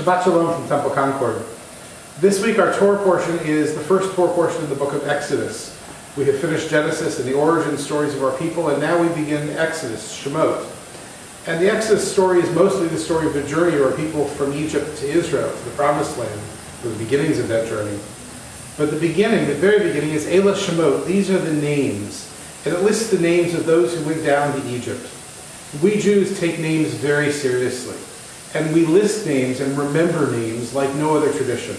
Shabbat Shalom from Temple Concord. This week our Torah portion is the first Torah portion of the book of Exodus. We have finished Genesis and the origin stories of our people, and now we begin Exodus, Shemot. And the Exodus story is mostly the story of the journey of our people from Egypt to Israel, to the Promised Land, or the beginnings of that journey. But the very beginning is Elah Shemot. These are the names. And it lists the names of those who went down to Egypt. We Jews take names very seriously. And we list names and remember names like no other tradition.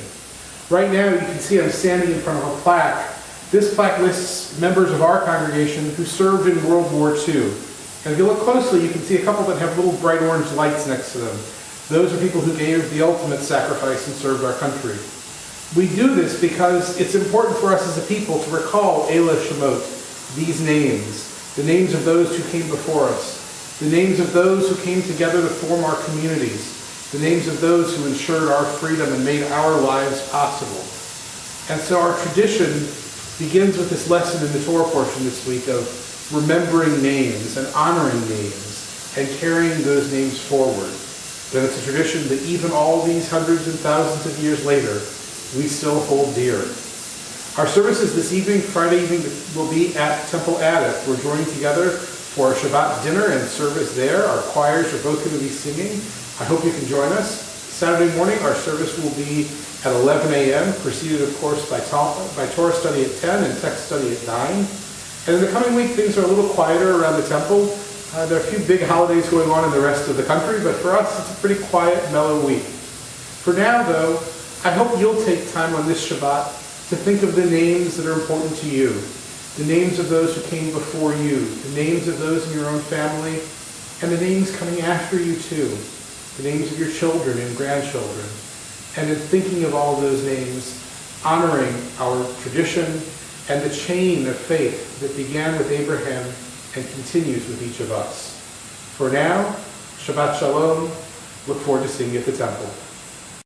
Right now, you can see I'm standing in front of a plaque. This plaque lists members of our congregation who served in World War II. And if you look closely, you can see a couple that have little bright orange lights next to them. Those are people who gave the ultimate sacrifice and served our country. We do this because it's important for us as a people to recall Elah Shemot, these names, the names of those who came before us, the names of those who came together to form our communities, the names of those who ensured our freedom and made our lives possible. And so our tradition begins with this lesson in the Torah portion this week of remembering names and honoring names and carrying those names forward. But it's a tradition that even all these hundreds and thousands of years later, we still hold dear. Our services this evening, Friday evening, will be at Temple Addith. We're joining together for a Shabbat dinner and service there. Our choirs are both going to be singing. I hope you can join us. Saturday morning, our service will be at 11 a.m., preceded, of course, by Torah study at 10 and text study at 9. And in the coming week, things are a little quieter around the temple. There are a few big holidays going on in the rest of the country, but for us, it's a pretty quiet, mellow week. For now, though, I hope you'll take time on this Shabbat to think of the names that are important to you, the names of those who came before you, the names of those in your own family, and the names coming after you too, the names of your children and grandchildren. And in thinking of all those names, honoring our tradition and the chain of faith that began with Abraham and continues with each of us. For now, Shabbat Shalom. Look forward to seeing you at the temple.